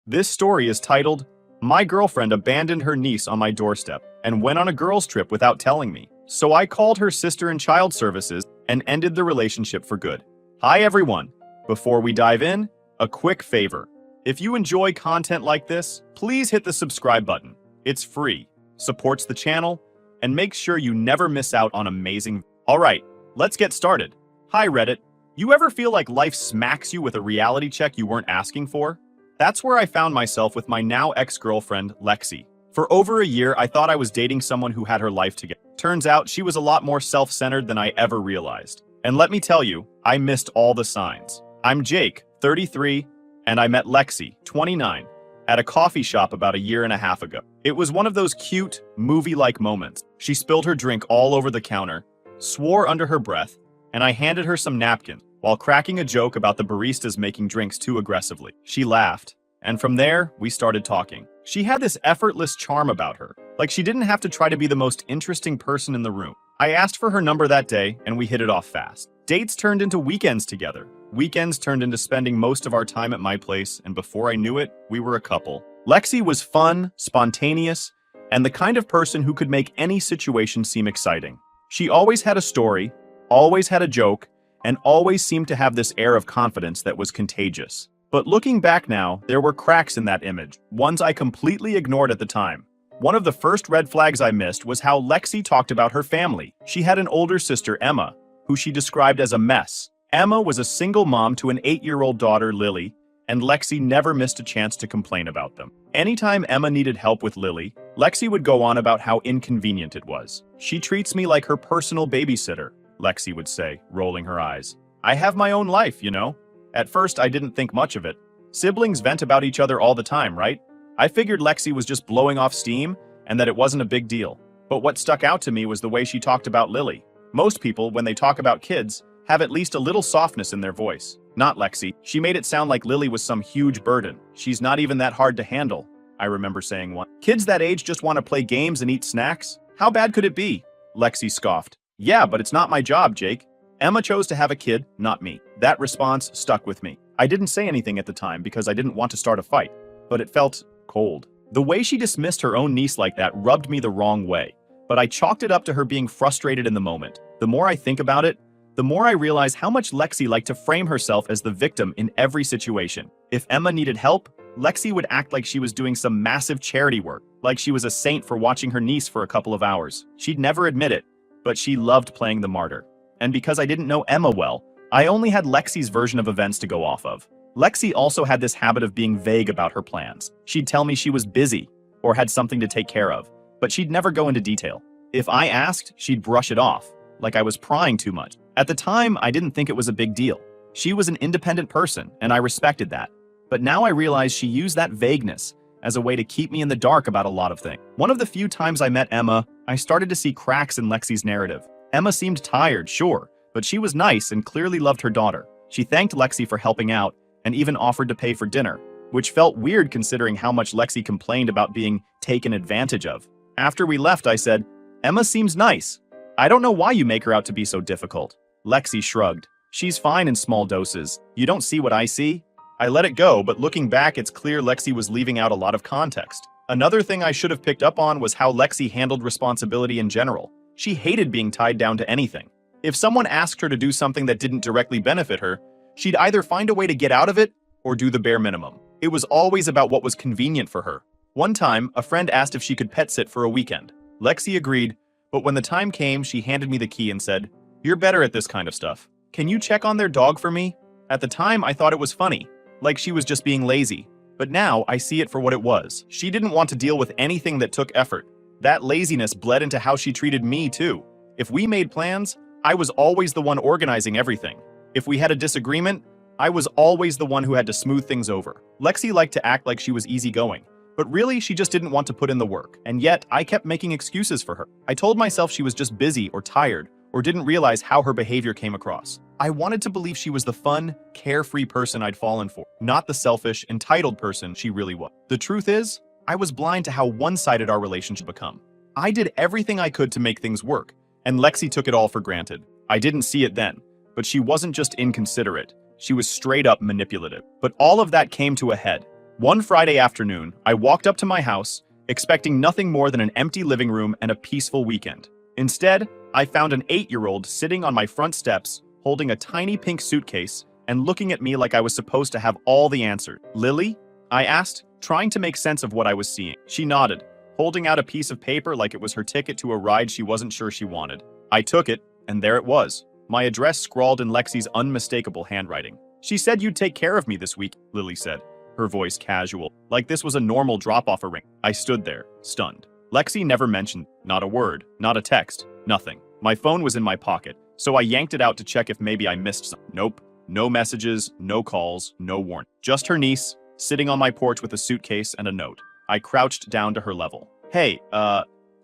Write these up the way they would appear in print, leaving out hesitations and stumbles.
This story is titled, My Girlfriend Abandoned Her Niece on My Doorstep and Went on a Girls' Trip Without Telling Me. So I called her sister in child services and ended the relationship for good. Hi everyone. Before we dive in, a quick favor. If you enjoy content like this, please hit the subscribe button. It's free, supports the channel, and makes sure you never miss out on amazing. Alright, let's get started. Hi Reddit. You ever feel like life smacks you with a reality check you weren't asking for? That's where I found myself with my now ex-girlfriend, Lexi. For over a year, I thought I was dating someone who had her life together. Turns out she was a lot more self-centered than I ever realized. And let me tell you, I missed all the signs. I'm Jake, 33, and I met Lexi, 29, at a coffee shop about a year and a half ago. It was one of those cute, movie-like moments. She spilled her drink all over the counter, swore under her breath, and I handed her some napkins while cracking a joke about the baristas making drinks too aggressively. She laughed, and from there, we started talking. She had this effortless charm about her, like she didn't have to try to be the most interesting person in the room. I asked for her number that day, and we hit it off fast. Dates turned into weekends together. Weekends turned into spending most of our time at my place, and before I knew it, we were a couple. Lexi was fun, spontaneous, and the kind of person who could make any situation seem exciting. She always had a story, always had a joke, and always seemed to have this air of confidence that was contagious. But looking back now, there were cracks in that image, ones I completely ignored at the time. One of the first red flags I missed was how Lexi talked about her family. She had an older sister, Emma, who she described as a mess. Emma was a single mom to an 8-year-old daughter, Lily, and Lexi never missed a chance to complain about them. Anytime Emma needed help with Lily, Lexi would go on about how inconvenient it was. She treats me like her personal babysitter, Lexi would say, rolling her eyes. I have my own life, you know? At first, I didn't think much of it. Siblings vent about each other all the time, right? I figured Lexi was just blowing off steam and that it wasn't a big deal. But what stuck out to me was the way she talked about Lily. Most people, when they talk about kids, have at least a little softness in their voice. Not Lexi. She made it sound like Lily was some huge burden. She's not even that hard to handle, I remember saying once. Kids that age just want to play games and eat snacks? How bad could it be? Lexi scoffed. Yeah, but it's not my job, Jake. Emma chose to have a kid, not me. That response stuck with me. I didn't say anything at the time because I didn't want to start a fight, but it felt cold. The way she dismissed her own niece like that rubbed me the wrong way, but I chalked it up to her being frustrated in the moment. The more I think about it, the more I realize how much Lexi liked to frame herself as the victim in every situation. If Emma needed help, Lexi would act like she was doing some massive charity work, like she was a saint for watching her niece for a couple of hours. She'd never admit it, but she loved playing the martyr. And because I didn't know Emma well, I only had Lexi's version of events to go off of. Lexi also had this habit of being vague about her plans. She'd tell me she was busy or had something to take care of, but she'd never go into detail. If I asked, she'd brush it off, like I was prying too much. At the time, I didn't think it was a big deal. She was an independent person, and I respected that. But now I realize she used that vagueness as a way to keep me in the dark about a lot of things. One of the few times I met Emma, I started to see cracks in Lexi's narrative. Emma seemed tired, sure, but she was nice and clearly loved her daughter. She thanked Lexi for helping out and even offered to pay for dinner, which felt weird considering how much Lexi complained about being taken advantage of. After we left, I said, Emma seems nice. I don't know why you make her out to be so difficult. Lexi shrugged. She's fine in small doses. You don't see what I see? I let it go, but looking back, it's clear Lexi was leaving out a lot of context. Another thing I should have picked up on was how Lexi handled responsibility in general. She hated being tied down to anything. If someone asked her to do something that didn't directly benefit her, she'd either find a way to get out of it or do the bare minimum. It was always about what was convenient for her. One time, a friend asked if she could pet sit for a weekend. Lexi agreed, but when the time came, she handed me the key and said, You're better at this kind of stuff. Can you check on their dog for me? At the time, I thought it was funny, like she was just being lazy. But now, I see it for what it was. She didn't want to deal with anything that took effort. That laziness bled into how she treated me, too. If we made plans, I was always the one organizing everything. If we had a disagreement, I was always the one who had to smooth things over. Lexi liked to act like she was easygoing, but really she just didn't want to put in the work. And yet, I kept making excuses for her. I told myself she was just busy or tired, or didn't realize how her behavior came across. I wanted to believe she was the fun, carefree person I'd fallen for, not the selfish, entitled person she really was. The truth is, I was blind to how one-sided our relationship become. I did everything I could to make things work, and Lexi took it all for granted. I didn't see it then, but she wasn't just inconsiderate. She was straight up manipulative. But all of that came to a head One Friday afternoon, I walked up to my house, expecting nothing more than an empty living room and a peaceful weekend. Instead, I found an 8-year-old sitting on my front steps, holding a tiny pink suitcase and looking at me like I was supposed to have all the answers. "Lily?" I asked, trying to make sense of what I was seeing. She nodded, holding out a piece of paper like it was her ticket to a ride she wasn't sure she wanted. I took it, and there it was, my address scrawled in Lexi's unmistakable handwriting. "She said you'd take care of me this week," Lily said, her voice casual, like this was a normal drop-off ring. I stood there, stunned. Lexi never mentioned, not a word, not a text, nothing. My phone was in my pocket, so I yanked it out to check if maybe I missed something. Nope. No messages, no calls, no warning. Just her niece, sitting on my porch with a suitcase and a note. I crouched down to her level. "Hey,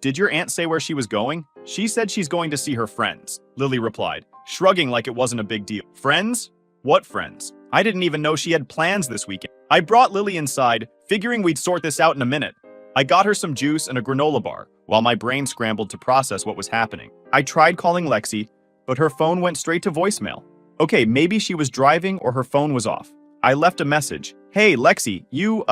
did your aunt say where she was going?" "She said she's going to see her friends," Lily replied, shrugging like it wasn't a big deal. "Friends? What friends? I didn't even know she had plans this weekend." I brought Lily inside, figuring we'd sort this out in a minute. I got her some juice and a granola bar, while my brain scrambled to process what was happening. I tried calling Lexi, but her phone went straight to voicemail. Okay, maybe she was driving or her phone was off. I left a message. "Hey, Lexi, you,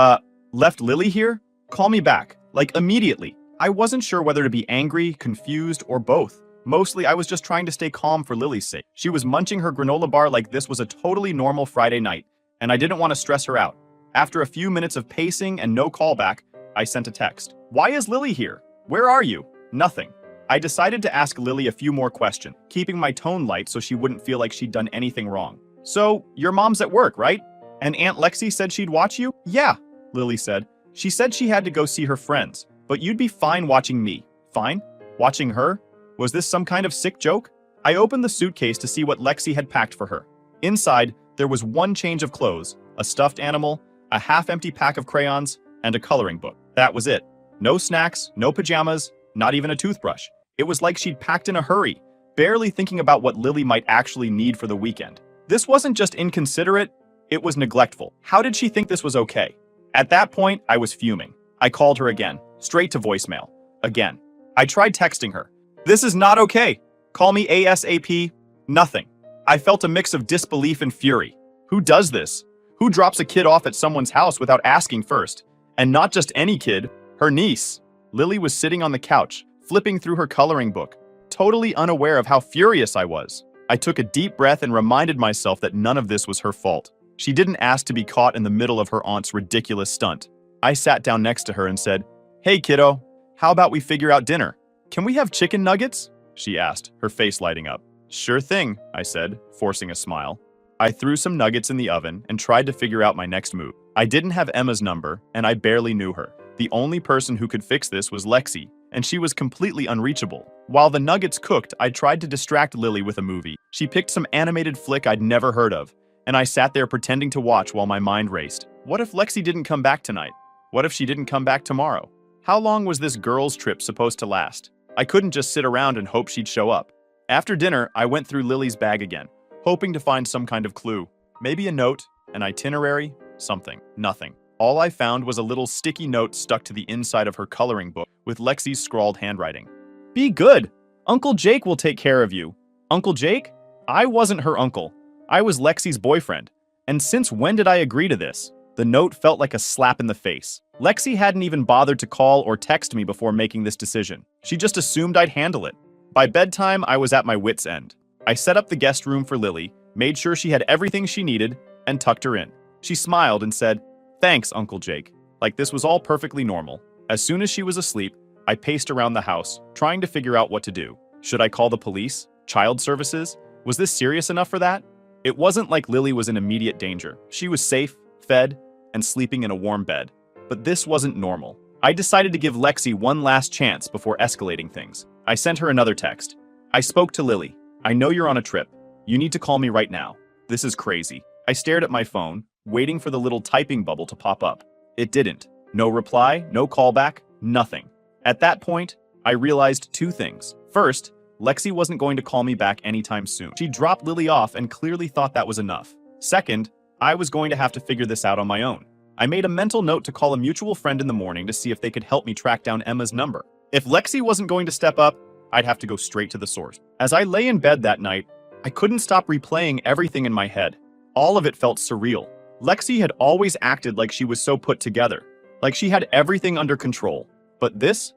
left Lily here? Call me back, like immediately." I wasn't sure whether to be angry, confused, or both. Mostly, I was just trying to stay calm for Lily's sake. She was munching her granola bar like this was a totally normal Friday night, and I didn't want to stress her out. After a few minutes of pacing and no callback, I sent a text. "Why is Lily here? Where are you?" Nothing. I decided to ask Lily a few more questions, keeping my tone light so she wouldn't feel like she'd done anything wrong. "So, your mom's at work, right? And Aunt Lexi said she'd watch you?" "Yeah," Lily said. "She said she had to go see her friends, but you'd be fine watching me." "Fine? Watching her? Was this some kind of sick joke?" I opened the suitcase to see what Lexi had packed for her. Inside, there was one change of clothes, a stuffed animal, a half-empty pack of crayons, and a coloring book. That was it. No snacks, no pajamas, not even a toothbrush. It was like she'd packed in a hurry, barely thinking about what Lily might actually need for the weekend. This wasn't just inconsiderate, it was neglectful. How did she think this was okay? At that point, I was fuming. I called her again, straight to voicemail. Again. I tried texting her. "This is not okay. Call me ASAP." Nothing. I felt a mix of disbelief and fury. Who does this? Who drops a kid off at someone's house without asking first? And not just any kid, her niece. Lily was sitting on the couch, flipping through her coloring book, totally unaware of how furious I was. I took a deep breath and reminded myself that none of this was her fault. She didn't ask to be caught in the middle of her aunt's ridiculous stunt. I sat down next to her and said, "Hey kiddo, how about we figure out dinner? Can we have chicken nuggets?" she asked, her face lighting up. "Sure thing," I said, forcing a smile. I threw some nuggets in the oven and tried to figure out my next move. I didn't have Emma's number, and I barely knew her. The only person who could fix this was Lexi, and she was completely unreachable. While the nuggets cooked, I tried to distract Lily with a movie. She picked some animated flick I'd never heard of, and I sat there pretending to watch while my mind raced. What if Lexi didn't come back tonight? What if she didn't come back tomorrow? How long was this girls' trip supposed to last? I couldn't just sit around and hope she'd show up. After dinner, I went through Lily's bag again, hoping to find some kind of clue. Maybe a note, an itinerary, something. Nothing. All I found was a little sticky note stuck to the inside of her coloring book with Lexi's scrawled handwriting. "Be good. Uncle Jake will take care of you." Uncle Jake? I wasn't her uncle. I was Lexi's boyfriend. And since when did I agree to this? The note felt like a slap in the face. Lexi hadn't even bothered to call or text me before making this decision. She just assumed I'd handle it. By bedtime, I was at my wit's end. I set up the guest room for Lily, made sure she had everything she needed, and tucked her in. She smiled and said, "Thanks, Uncle Jake," like this was all perfectly normal. As soon as she was asleep, I paced around the house, trying to figure out what to do. Should I call the police? Child services? Was this serious enough for that? It wasn't like Lily was in immediate danger. She was safe, fed, and sleeping in a warm bed. But this wasn't normal. I decided to give Lexi one last chance before escalating things. I sent her another text. "I spoke to Lily. I know you're on a trip. You need to call me right now. This is crazy." I stared at my phone, waiting for the little typing bubble to pop up. It didn't. No reply, no callback, nothing. At that point, I realized two things. First, Lexi wasn't going to call me back anytime soon. She dropped Lily off and clearly thought that was enough. Second, I was going to have to figure this out on my own. I made a mental note to call a mutual friend in the morning to see if they could help me track down Emma's number. If Lexi wasn't going to step up, I'd have to go straight to the source. As I lay in bed that night, I couldn't stop replaying everything in my head. All of it felt surreal. Lexi had always acted like she was so put together, like she had everything under control. But this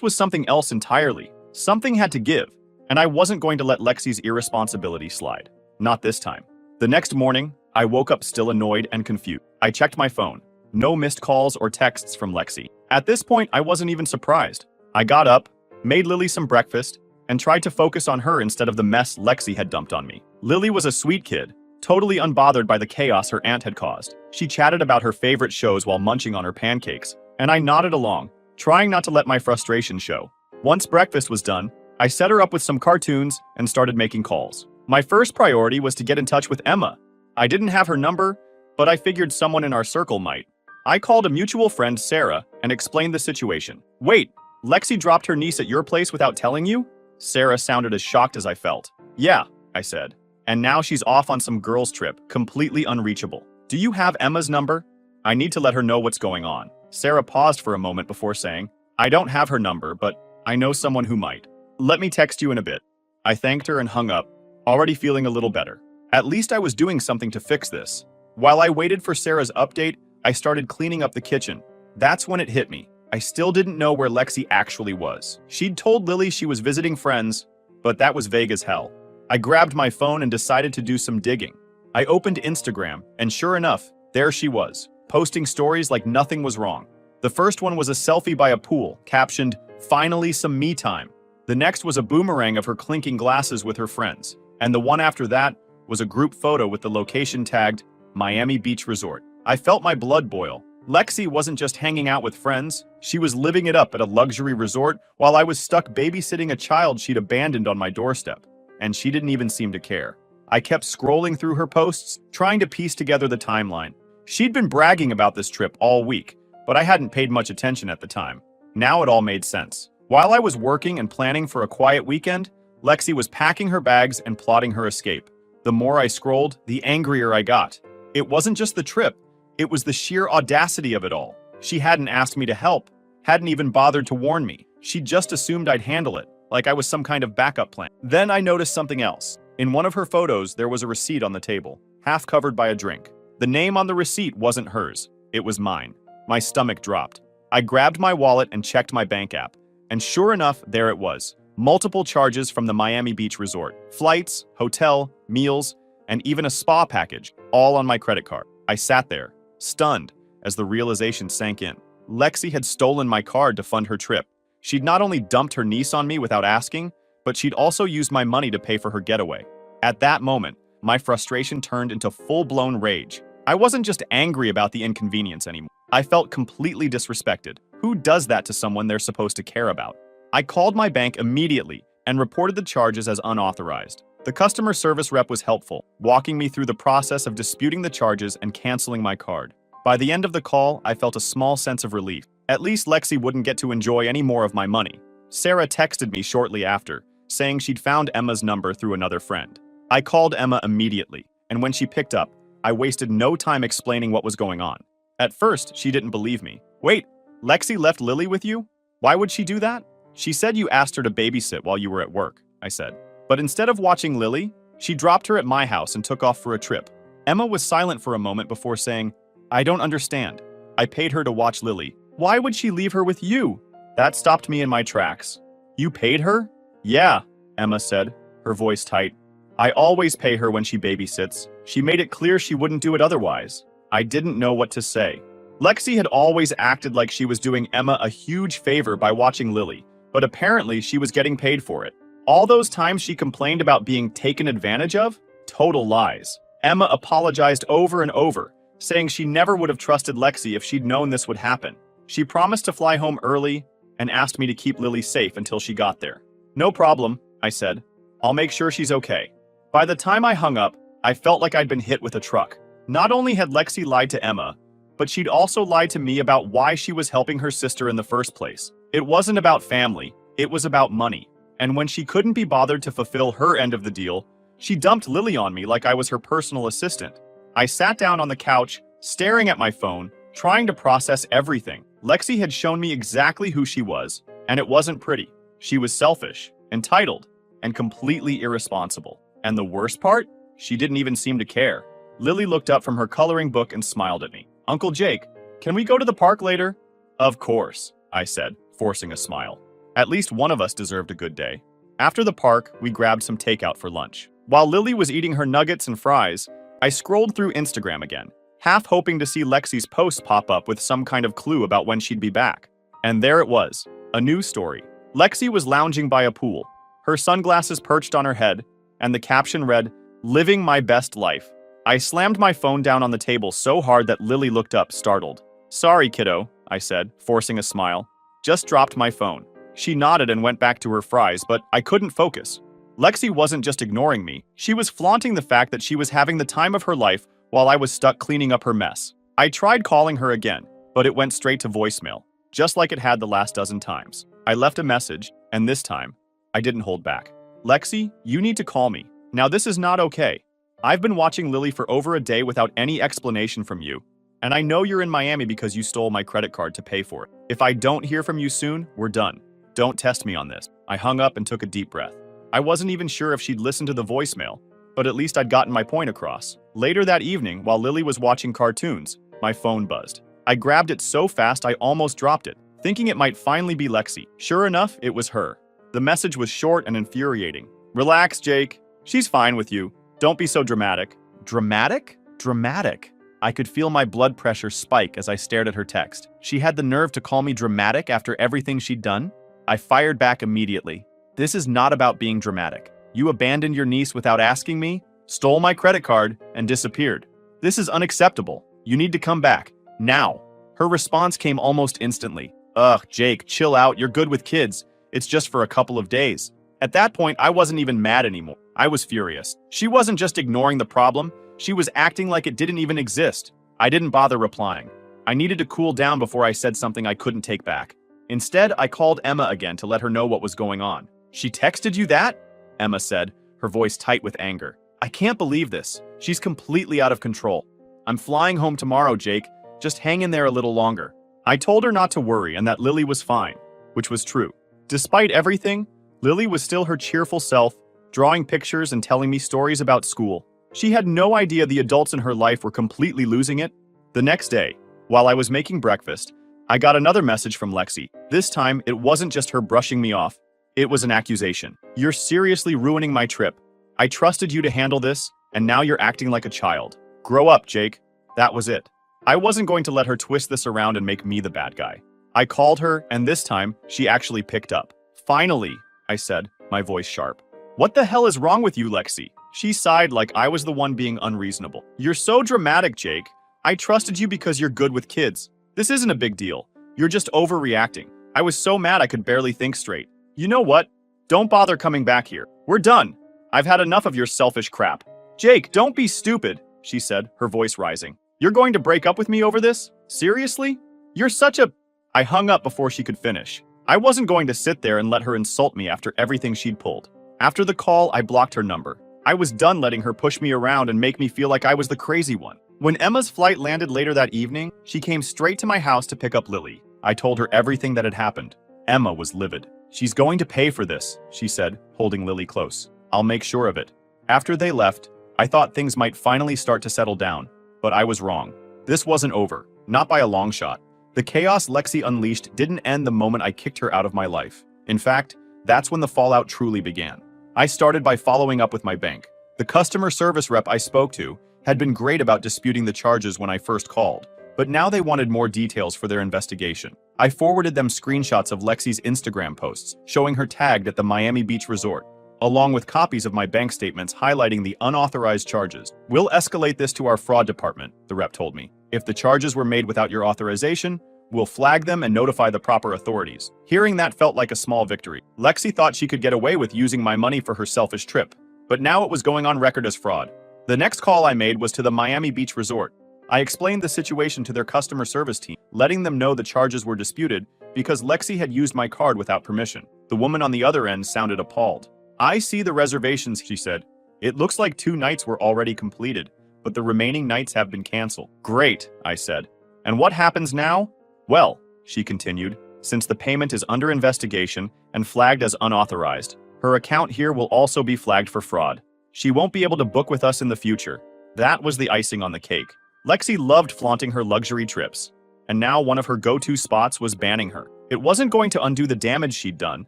was something else entirely. Something had to give, and I wasn't going to let Lexi's irresponsibility slide. Not this time. The next morning, I woke up still annoyed and confused. I checked my phone. No missed calls or texts from Lexi. At this point, I wasn't even surprised. I got up, made Lily some breakfast, and tried to focus on her instead of the mess Lexi had dumped on me. Lily was a sweet kid, totally unbothered by the chaos her aunt had caused. She chatted about her favorite shows while munching on her pancakes, and I nodded along, trying not to let my frustration show. Once breakfast was done, I set her up with some cartoons and started making calls. My first priority was to get in touch with Emma. I didn't have her number, but I figured someone in our circle might. I called a mutual friend, Sarah, and explained the situation. Wait, Lexi dropped her niece at your place without telling you? Sarah sounded as shocked as I felt. Yeah, I said. And now she's off on some girls' trip, completely unreachable. Do you have Emma's number? I need to let her know what's going on. Sarah paused for a moment before saying, I don't have her number, but I know someone who might. Let me text you in a bit. I thanked her and hung up, already feeling a little better. At least I was doing something to fix this. While I waited for Sarah's update, I started cleaning up the kitchen. That's when it hit me. I still didn't know where Lexi actually was. She'd told Lily she was visiting friends, but that was vague as hell. I grabbed my phone and decided to do some digging. I opened Instagram, and sure enough, there she was, posting stories like nothing was wrong. The first one was a selfie by a pool, captioned, "Finally some me time." The next was a boomerang of her clinking glasses with her friends. And the one after that was a group photo with the location tagged, Miami Beach Resort. I felt my blood boil. Lexi wasn't just hanging out with friends, she was living it up at a luxury resort while I was stuck babysitting a child she'd abandoned on my doorstep. And she didn't even seem to care. I kept scrolling through her posts, trying to piece together the timeline. She'd been bragging about this trip all week, but I hadn't paid much attention at the time. Now it all made sense. While I was working and planning for a quiet weekend, Lexi was packing her bags and plotting her escape. The more I scrolled, the angrier I got. It wasn't just the trip, it was the sheer audacity of it all. She hadn't asked me to help, hadn't even bothered to warn me. She just assumed I'd handle it, like I was some kind of backup plan. Then I noticed something else. In one of her photos, there was a receipt on the table, half covered by a drink. The name on the receipt wasn't hers, it was mine. My stomach dropped. I grabbed my wallet and checked my bank app. And sure enough, there it was. Multiple charges from the Miami Beach Resort. Flights, hotel, meals, and even a spa package, all on my credit card. I sat there, stunned, as the realization sank in. Lexi had stolen my card to fund her trip. She'd not only dumped her niece on me without asking, but she'd also used my money to pay for her getaway. At that moment, my frustration turned into full-blown rage. I wasn't just angry about the inconvenience anymore. I felt completely disrespected. Who does that to someone they're supposed to care about? I called my bank immediately and reported the charges as unauthorized. The customer service rep was helpful, walking me through the process of disputing the charges and canceling my card. By the end of the call, I felt a small sense of relief. At least Lexi wouldn't get to enjoy any more of my money. Sarah texted me shortly after, saying she'd found Emma's number through another friend. I called Emma immediately, and when she picked up, I wasted no time explaining what was going on. At first, she didn't believe me. Wait, Lexi left Lily with you? Why would she do that? She said you asked her to babysit while you were at work, I said. But instead of watching Lily, she dropped her at my house and took off for a trip. Emma was silent for a moment before saying, I don't understand. I paid her to watch Lily. Why would she leave her with you? That stopped me in my tracks. You paid her? Yeah, Emma said, her voice tight. I always pay her when she babysits. She made it clear she wouldn't do it otherwise. I didn't know what to say. Lexi had always acted like she was doing Emma a huge favor by watching Lily, but apparently she was getting paid for it. All those times she complained about being taken advantage of? Total lies. Emma apologized over and over, saying she never would have trusted Lexi if she'd known this would happen. She promised to fly home early and asked me to keep Lily safe until she got there. No problem, I said. I'll make sure she's okay. By the time I hung up, I felt like I'd been hit with a truck. Not only had Lexi lied to Emma, but she'd also lied to me about why she was helping her sister in the first place. It wasn't about family, it was about money. And when she couldn't be bothered to fulfill her end of the deal, she dumped Lily on me like I was her personal assistant. I sat down on the couch, staring at my phone, trying to process everything. Lexi had shown me exactly who she was, and it wasn't pretty. She was selfish, entitled, and completely irresponsible. And the worst part? She didn't even seem to care. Lily looked up from her coloring book and smiled at me. Uncle Jake, can we go to the park later? Of course, I said, forcing a smile. At least one of us deserved a good day. After the park, we grabbed some takeout for lunch. While Lily was eating her nuggets and fries, I scrolled through Instagram again, half hoping to see Lexi's post pop up with some kind of clue about when she'd be back. And there it was, a new story. Lexi was lounging by a pool, her sunglasses perched on her head, and the caption read, "Living my best life." I slammed my phone down on the table so hard that Lily looked up, startled. "Sorry, kiddo," I said, forcing a smile. "Just dropped my phone." She nodded and went back to her fries, but I couldn't focus. Lexi wasn't just ignoring me, she was flaunting the fact that she was having the time of her life while I was stuck cleaning up her mess. I tried calling her again, but it went straight to voicemail, just like it had the last dozen times. I left a message, and this time, I didn't hold back. "Lexi, you need to call me. Now this is not okay. I've been watching Lily for over a day without any explanation from you, and I know you're in Miami because you stole my credit card to pay for it. If I don't hear from you soon, we're done. Don't test me on this." I hung up and took a deep breath. I wasn't even sure if she'd listened to the voicemail, but at least I'd gotten my point across. Later that evening, while Lily was watching cartoons, my phone buzzed. I grabbed it so fast I almost dropped it, thinking it might finally be Lexi. Sure enough, it was her. The message was short and infuriating. "Relax, Jake. She's fine with you. Don't be so dramatic." Dramatic? Dramatic. I could feel my blood pressure spike as I stared at her text. She had the nerve to call me dramatic after everything she'd done? I fired back immediately. "This is not about being dramatic. You abandoned your niece without asking me, stole my credit card, and disappeared. This is unacceptable. You need to come back. Now." Her response came almost instantly. "Ugh, Jake, chill out. You're good with kids. It's just for a couple of days." At that point, I wasn't even mad anymore. I was furious. She wasn't just ignoring the problem, she was acting like it didn't even exist. I didn't bother replying. I needed to cool down before I said something I couldn't take back. Instead, I called Emma again to let her know what was going on. "She texted you that?" Emma said, her voice tight with anger. "I can't believe this. She's completely out of control. I'm flying home tomorrow, Jake. Just hang in there a little longer." I told her not to worry and that Lily was fine, which was true. Despite everything, Lily was still her cheerful self, drawing pictures and telling me stories about school. She had no idea the adults in her life were completely losing it. The next day, while I was making breakfast, I got another message from Lexi. This time, it wasn't just her brushing me off. It was an accusation. "You're seriously ruining my trip. I trusted you to handle this, and now you're acting like a child. Grow up, Jake." That was it. I wasn't going to let her twist this around and make me the bad guy. I called her, and this time, she actually picked up. "Finally," I said, my voice sharp. "What the hell is wrong with you, Lexi?" She sighed like I was the one being unreasonable. "You're so dramatic, Jake. I trusted you because you're good with kids. This isn't a big deal. You're just overreacting. I was so mad I could barely think straight. You know what? Don't bother coming back here. We're done. I've had enough of your selfish crap." "Jake, don't be stupid," she said, her voice rising. "You're going to break up with me over this? Seriously? You're such a..." I hung up before she could finish. I wasn't going to sit there and let her insult me after everything she'd pulled. After the call, I blocked her number. I was done letting her push me around and make me feel like I was the crazy one. When Emma's flight landed later that evening, she came straight to my house to pick up Lily. I told her everything that had happened. Emma was livid. "She's going to pay for this," she said, holding Lily close. "I'll make sure of it." After they left, I thought things might finally start to settle down, but I was wrong. This wasn't over, not by a long shot. The chaos Lexi unleashed didn't end the moment I kicked her out of my life. In fact, that's when the fallout truly began. I started by following up with my bank. The customer service rep I spoke to had been great about disputing the charges when I first called, but now they wanted more details for their investigation. I forwarded them screenshots of Lexi's Instagram posts, showing her tagged at the Miami Beach resort, along with copies of my bank statements highlighting the unauthorized charges. "We'll escalate this to our fraud department," the rep told me. "If the charges were made without your authorization, we'll flag them and notify the proper authorities." Hearing that felt like a small victory. Lexi thought she could get away with using my money for her selfish trip, but now it was going on record as fraud. The next call I made was to the Miami Beach resort. I explained the situation to their customer service team, letting them know the charges were disputed because Lexi had used my card without permission. The woman on the other end sounded appalled. "I see the reservations," she said. "It looks like 2 nights were already completed, but the remaining nights have been canceled." "Great," I said. "And what happens now?" "Well," she continued, "since the payment is under investigation and flagged as unauthorized, her account here will also be flagged for fraud. She won't be able to book with us in the future. That was the icing on the cake. Lexi loved flaunting her luxury trips, and now one of her go-to spots was banning her. It wasn't going to undo the damage she'd done,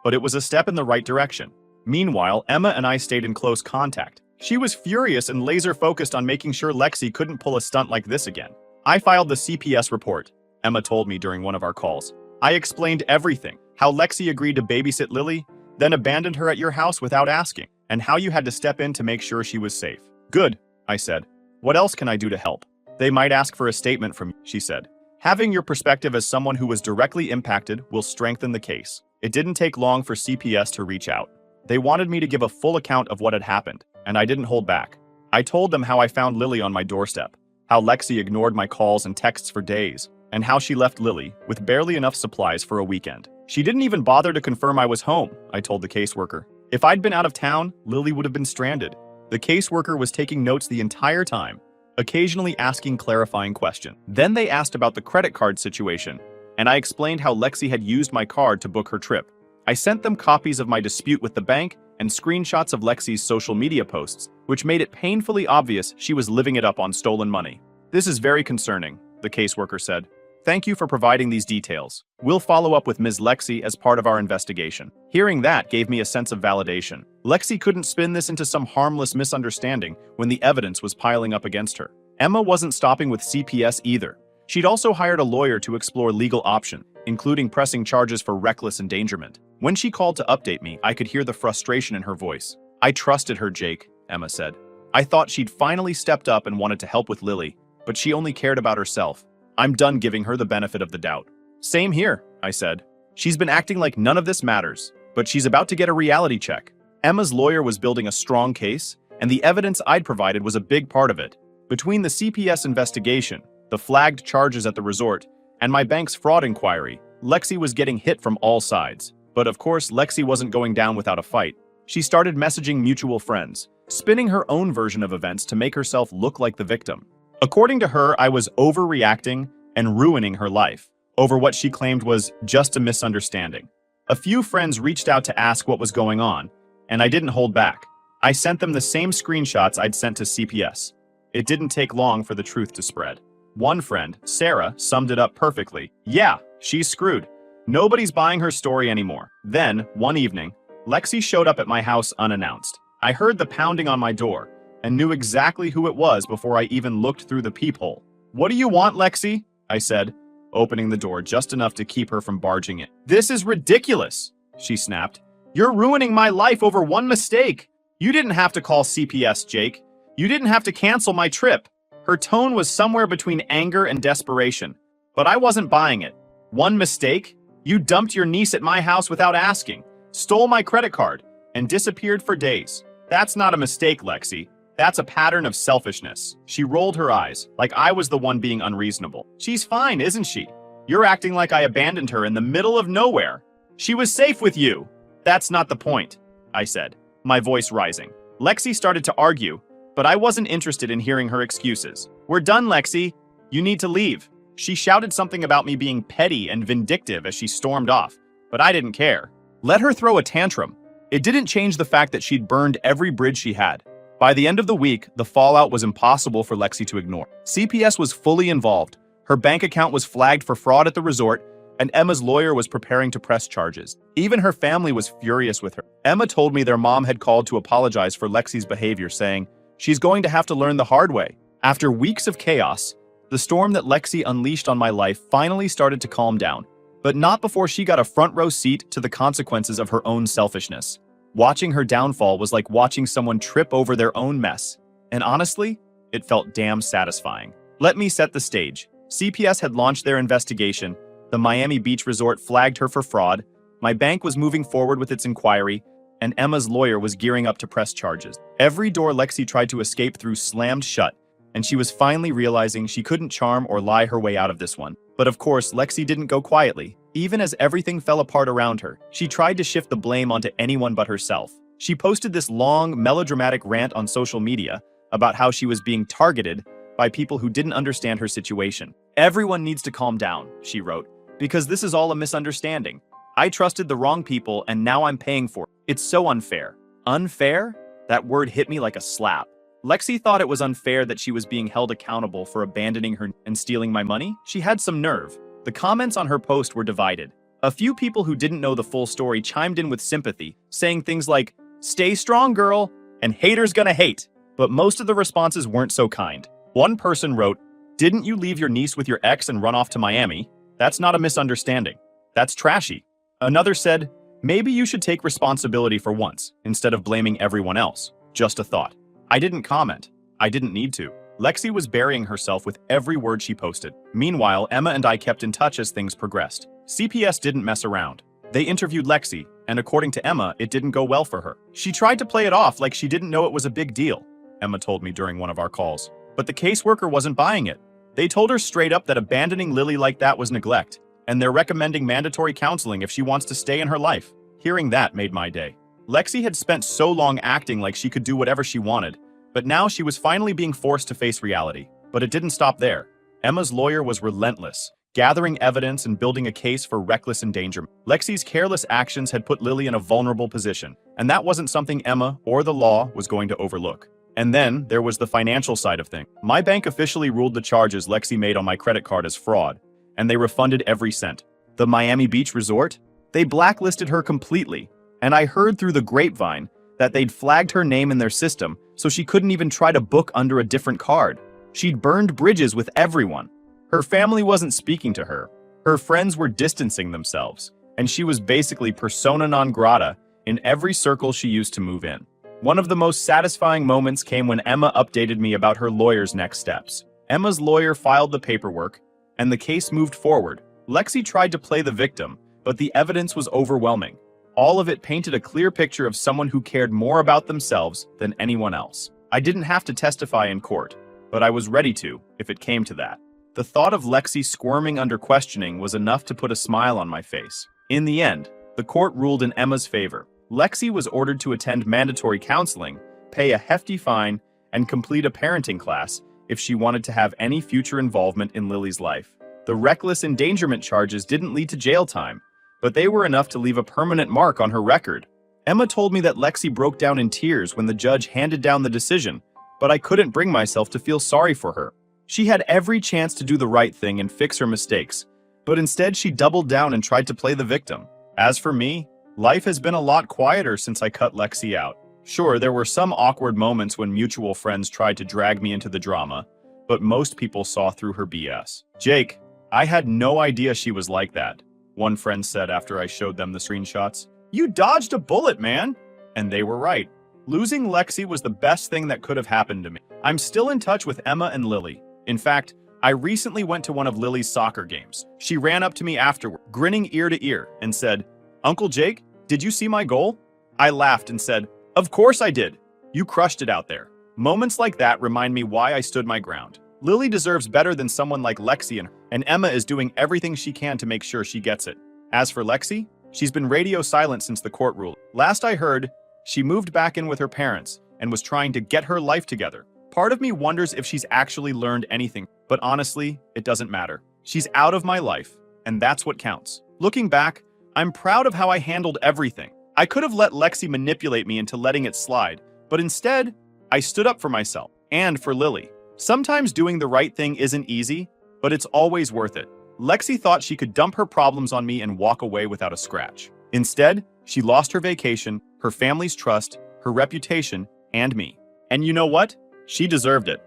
but it was a step in the right direction. Meanwhile, Emma and I stayed in close contact. She was furious and laser-focused on making sure Lexi couldn't pull a stunt like this again. I filed the CPS report, Emma told me during one of our calls. I explained everything, how Lexi agreed to babysit Lily, then abandoned her at your house without asking, and how you had to step in to make sure she was safe. Good, I said. What else can I do to help? They might ask for a statement from you, she said. Having your perspective as someone who was directly impacted will strengthen the case. It didn't take long for CPS to reach out. They wanted me to give a full account of what had happened, and I didn't hold back. I told them how I found Lily on my doorstep, how Lexi ignored my calls and texts for days, and how she left Lily with barely enough supplies for a weekend. She didn't even bother to confirm I was home, I told the caseworker. If I'd been out of town, Lily would have been stranded. The caseworker was taking notes the entire time, occasionally asking clarifying questions. Then they asked about the credit card situation, and I explained how Lexi had used my card to book her trip. I sent them copies of my dispute with the bank and screenshots of Lexi's social media posts, which made it painfully obvious she was living it up on stolen money. This is very concerning, the caseworker said. Thank you for providing these details. We'll follow up with Ms. Lexi as part of our investigation. Hearing that gave me a sense of validation. Lexi couldn't spin this into some harmless misunderstanding when the evidence was piling up against her. Emma wasn't stopping with CPS either. She'd also hired a lawyer to explore legal options, including pressing charges for reckless endangerment. When she called to update me, I could hear the frustration in her voice. I trusted her, Jake, Emma said. I thought she'd finally stepped up and wanted to help with Lily, but she only cared about herself. I'm done giving her the benefit of the doubt. Same here, I said. She's been acting like none of this matters, but she's about to get a reality check. Emma's lawyer was building a strong case, and the evidence I'd provided was a big part of it. Between the CPS investigation, the flagged charges at the resort, and my bank's fraud inquiry, Lexi was getting hit from all sides. But of course, Lexi wasn't going down without a fight. She started messaging mutual friends, spinning her own version of events to make herself look like the victim. According to her, I was overreacting and ruining her life over what she claimed was just a misunderstanding. A few friends reached out to ask what was going on, and I didn't hold back. I sent them the same screenshots I'd sent to CPS. It didn't take long for the truth to spread. One friend, Sarah, summed it up perfectly. Yeah, she's screwed. Nobody's buying her story anymore. Then, one evening, Lexi showed up at my house unannounced. I heard the pounding on my door and knew exactly who it was before I even looked through the peephole. What do you want, Lexi? I said, opening the door just enough to keep her from barging in. This is ridiculous, she snapped. You're ruining my life over one mistake. You didn't have to call CPS, Jake. You didn't have to cancel my trip. Her tone was somewhere between anger and desperation, but I wasn't buying it. One mistake? You dumped your niece at my house without asking, stole my credit card, and disappeared for days. That's not a mistake, Lexi. That's a pattern of selfishness. She rolled her eyes, like I was the one being unreasonable. She's fine, isn't she? You're acting like I abandoned her in the middle of nowhere. She was safe with you. That's not the point, I said, my voice rising. Lexi started to argue, but I wasn't interested in hearing her excuses. We're done, Lexi. You need to leave. She shouted something about me being petty and vindictive as she stormed off, but I didn't care. Let her throw a tantrum. It didn't change the fact that she'd burned every bridge she had. By the end of the week, the fallout was impossible for Lexi to ignore. CPS was fully involved. Her bank account was flagged for fraud at the resort, and Emma's lawyer was preparing to press charges. Even her family was furious with her. Emma told me their mom had called to apologize for Lexi's behavior, saying, she's going to have to learn the hard way. After weeks of chaos, the storm that Lexi unleashed on my life finally started to calm down, but not before she got a front row seat to the consequences of her own selfishness. Watching her downfall was like watching someone trip over their own mess, and honestly, it felt damn satisfying. Let me set the stage. CPS had launched their investigation, the Miami Beach resort flagged her for fraud, my bank was moving forward with its inquiry, and Emma's lawyer was gearing up to press charges. Every door Lexi tried to escape through slammed shut, and she was finally realizing she couldn't charm or lie her way out of this one. But of course, Lexi didn't go quietly. Even as everything fell apart around her, she tried to shift the blame onto anyone but herself. She posted this long, melodramatic rant on social media about how she was being targeted by people who didn't understand her situation. Everyone needs to calm down, she wrote, because this is all a misunderstanding. I trusted the wrong people and now I'm paying for it. It's so unfair. Unfair? That word hit me like a slap. Lexi thought it was unfair that she was being held accountable for abandoning her and stealing my money. She had some nerve. The comments on her post were divided. A few people who didn't know the full story chimed in with sympathy, saying things like, "Stay strong, girl," and "haters gonna hate." But most of the responses weren't so kind. One person wrote, "Didn't you leave your niece with your ex and run off to Miami? That's not a misunderstanding. That's trashy." Another said, "Maybe you should take responsibility for once, instead of blaming everyone else. Just a thought." I didn't comment. I didn't need to. Lexi was burying herself with every word she posted. Meanwhile, Emma and I kept in touch as things progressed. CPS didn't mess around. They interviewed Lexi, and according to Emma, it didn't go well for her. She tried to play it off like she didn't know it was a big deal, Emma told me during one of our calls. But the caseworker wasn't buying it. They told her straight up that abandoning Lily like that was neglect, and they're recommending mandatory counseling if she wants to stay in her life. Hearing that made my day. Lexi had spent so long acting like she could do whatever she wanted, but now she was finally being forced to face reality. But it didn't stop there. Emma's lawyer was relentless, gathering evidence and building a case for reckless endangerment. Lexi's careless actions had put Lily in a vulnerable position, and that wasn't something Emma or the law was going to overlook. And then there was the financial side of things. My bank officially ruled the charges Lexi made on my credit card as fraud, and they refunded every cent. The Miami Beach resort? They blacklisted her completely, and I heard through the grapevine that they'd flagged her name in their system so she couldn't even try to book under a different card. She'd burned bridges with everyone. Her family wasn't speaking to her. Her friends were distancing themselves, and she was basically persona non grata in every circle she used to move in. One of the most satisfying moments came when Emma updated me about her lawyer's next steps. Emma's lawyer filed the paperwork, and the case moved forward. Lexi tried to play the victim, but the evidence was overwhelming. All of it painted a clear picture of someone who cared more about themselves than anyone else. I didn't have to testify in court, but I was ready to, if it came to that. The thought of Lexi squirming under questioning was enough to put a smile on my face. In the end, the court ruled in Emma's favor. Lexi was ordered to attend mandatory counseling, pay a hefty fine, and complete a parenting class if she wanted to have any future involvement in Lily's life. The reckless endangerment charges didn't lead to jail time, but they were enough to leave a permanent mark on her record. Emma told me that Lexi broke down in tears when the judge handed down the decision, but I couldn't bring myself to feel sorry for her. She had every chance to do the right thing and fix her mistakes, but instead she doubled down and tried to play the victim. As for me, life has been a lot quieter since I cut Lexi out. Sure, there were some awkward moments when mutual friends tried to drag me into the drama, but most people saw through her BS. "Jake, I had no idea she was like that," one friend said after I showed them the screenshots. "You dodged a bullet, man!" And they were right. Losing Lexi was the best thing that could have happened to me. I'm still in touch with Emma and Lily. In fact, I recently went to one of Lily's soccer games. She ran up to me afterward, grinning ear to ear, and said, "Uncle Jake, did you see my goal?" I laughed and said, "Of course I did. You crushed it out there." Moments like that remind me why I stood my ground. Lily deserves better than someone like Lexi, and Emma is doing everything she can to make sure she gets it. As for Lexi, she's been radio silent since the court ruled. Last I heard, she moved back in with her parents and was trying to get her life together. Part of me wonders if she's actually learned anything, but honestly, it doesn't matter. She's out of my life, and that's what counts. Looking back, I'm proud of how I handled everything. I could have let Lexi manipulate me into letting it slide, but instead, I stood up for myself and for Lily. Sometimes doing the right thing isn't easy, but it's always worth it. Lexi thought she could dump her problems on me and walk away without a scratch. Instead, she lost her vacation, her family's trust, her reputation, and me. And you know what? She deserved it.